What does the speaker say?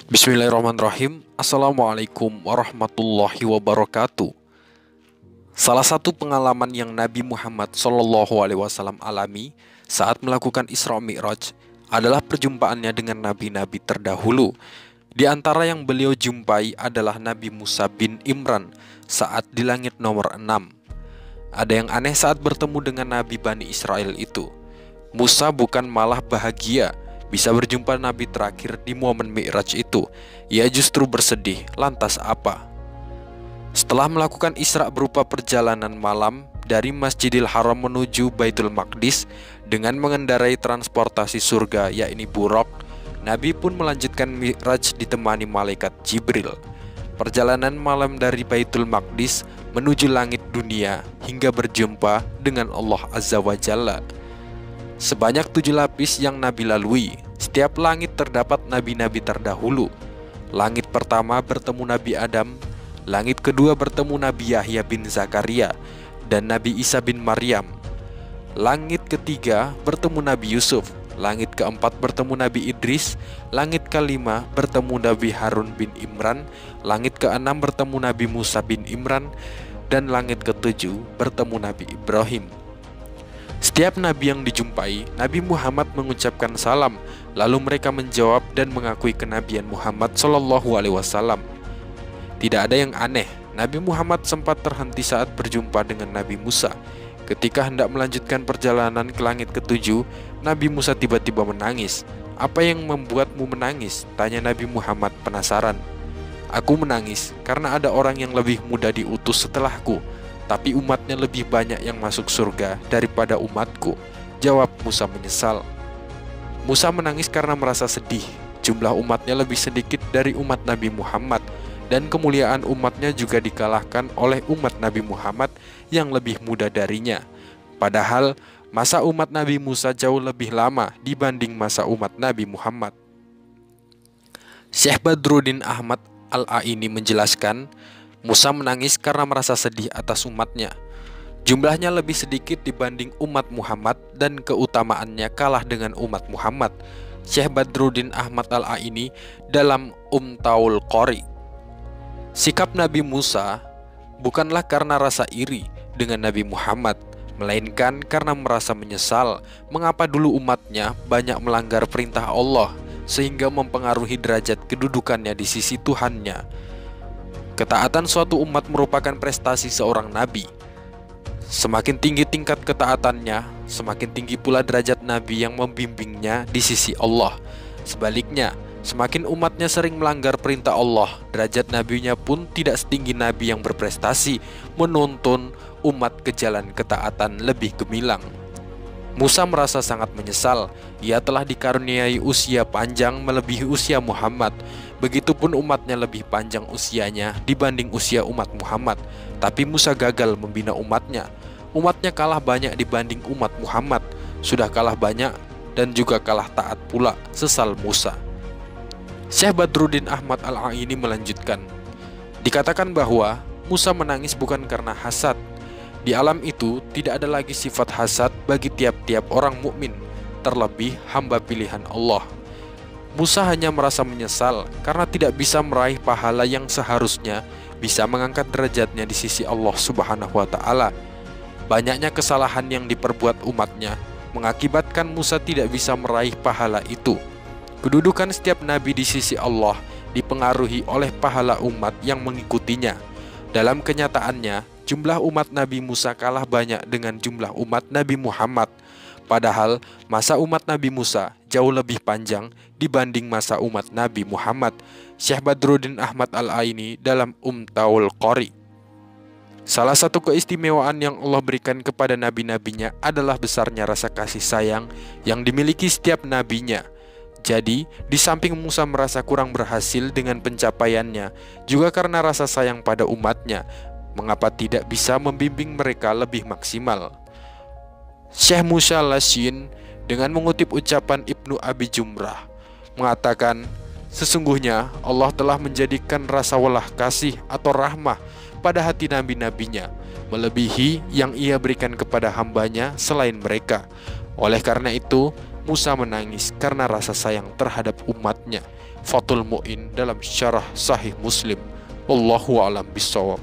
Bismillahirrahmanirrahim. Assalamualaikum warahmatullahi wabarakatuh. Salah satu pengalaman yang Nabi Muhammad SAW alami saat melakukan Isra Mi'raj adalah perjumpaannya dengan nabi-nabi terdahulu. Di antara yang beliau jumpai adalah Nabi Musa bin Imran saat di langit nomor 6. Ada yang aneh saat bertemu dengan Nabi Bani Israel itu. Musa bukan malah bahagia bisa berjumpa Nabi terakhir di momen Mi'raj itu. Ia justru bersedih. Lantas apa? Setelah melakukan Isra berupa perjalanan malam dari Masjidil Haram menuju Baitul Maqdis dengan mengendarai transportasi surga yakni buraq, Nabi pun melanjutkan Mi'raj ditemani malaikat Jibril. Perjalanan malam dari Baitul Maqdis menuju langit dunia hingga berjumpa dengan Allah Azza wa Jalla. Sebanyak 7 lapis yang Nabi lalui. Setiap langit terdapat nabi-nabi terdahulu. Langit pertama bertemu Nabi Adam, langit kedua bertemu Nabi Yahya bin Zakaria dan Nabi Isa bin Maryam. Langit ketiga bertemu Nabi Yusuf, langit keempat bertemu Nabi Idris, langit kelima bertemu Nabi Harun bin Imran, langit keenam bertemu Nabi Musa bin Imran, dan langit ketujuh bertemu Nabi Ibrahim. Setiap nabi yang dijumpai, Nabi Muhammad mengucapkan salam, lalu mereka menjawab dan mengakui kenabian Muhammad SAW. Tidak ada yang aneh, Nabi Muhammad sempat terhenti saat berjumpa dengan Nabi Musa. Ketika hendak melanjutkan perjalanan ke langit ketujuh, Nabi Musa tiba-tiba menangis. "Apa yang membuatmu menangis?" tanya Nabi Muhammad penasaran. "Aku menangis karena ada orang yang lebih muda diutus setelahku, tapi umatnya lebih banyak yang masuk surga daripada umatku," jawab Musa menyesal. Musa menangis karena merasa sedih. Jumlah umatnya lebih sedikit dari umat Nabi Muhammad, dan kemuliaan umatnya juga dikalahkan oleh umat Nabi Muhammad yang lebih muda darinya. Padahal masa umat Nabi Musa jauh lebih lama dibanding masa umat Nabi Muhammad. Syekh Badruddin Ahmad Al-Aini menjelaskan, Musa menangis karena merasa sedih atas umatnya. Jumlahnya lebih sedikit dibanding umat Muhammad dan keutamaannya kalah dengan umat Muhammad. Syekh Badruddin Ahmad Al-Aini dalam Umtaul Qori. Sikap Nabi Musa bukanlah karena rasa iri dengan Nabi Muhammad, melainkan karena merasa menyesal mengapa dulu umatnya banyak melanggar perintah Allah sehingga mempengaruhi derajat kedudukannya di sisi Tuhannya. Ketaatan suatu umat merupakan prestasi seorang nabi. Semakin tinggi tingkat ketaatannya, semakin tinggi pula derajat nabi yang membimbingnya di sisi Allah. Sebaliknya, semakin umatnya sering melanggar perintah Allah, derajat nabinya pun tidak setinggi nabi yang berprestasi menuntun umat ke jalan ketaatan lebih gemilang. Musa merasa sangat menyesal. Ia telah dikaruniai usia panjang melebihi usia Muhammad. Begitupun umatnya lebih panjang usianya dibanding usia umat Muhammad. Tapi Musa gagal membina umatnya. Umatnya kalah banyak dibanding umat Muhammad. Sudah kalah banyak dan juga kalah taat pula, sesal Musa. Syekh Badruddin Ahmad Al-Aini melanjutkan, dikatakan bahwa Musa menangis bukan karena hasad. Di alam itu tidak ada lagi sifat hasad bagi tiap-tiap orang mukmin, terlebih hamba pilihan Allah. Musa hanya merasa menyesal karena tidak bisa meraih pahala yang seharusnya bisa mengangkat derajatnya di sisi Allah Subhanahu wa Ta'ala. Banyaknya kesalahan yang diperbuat umatnya mengakibatkan Musa tidak bisa meraih pahala itu. Kedudukan setiap nabi di sisi Allah dipengaruhi oleh pahala umat yang mengikutinya. Dalam kenyataannya, jumlah umat Nabi Musa kalah banyak dengan jumlah umat Nabi Muhammad. Padahal masa umat Nabi Musa jauh lebih panjang dibanding masa umat Nabi Muhammad. Syekh Badruddin Ahmad Al-Aini dalam Umtaul Qori. Salah satu keistimewaan yang Allah berikan kepada nabi-nabinya adalah besarnya rasa kasih sayang yang dimiliki setiap nabinya. Jadi, di samping Musa merasa kurang berhasil dengan pencapaiannya, juga karena rasa sayang pada umatnya, mengapa tidak bisa membimbing mereka lebih maksimal. Syekh Musa Lasyin dengan mengutip ucapan Ibnu Abi Jumrah mengatakan, sesungguhnya Allah telah menjadikan rasa welah kasih atau rahmah pada hati nabi-nabinya melebihi yang ia berikan kepada hambanya selain mereka. Oleh karena itu, Musa menangis karena rasa sayang terhadap umatnya. Fathul Mu'in dalam syarah Sahih Muslim. Wallahu a'lam bishawab.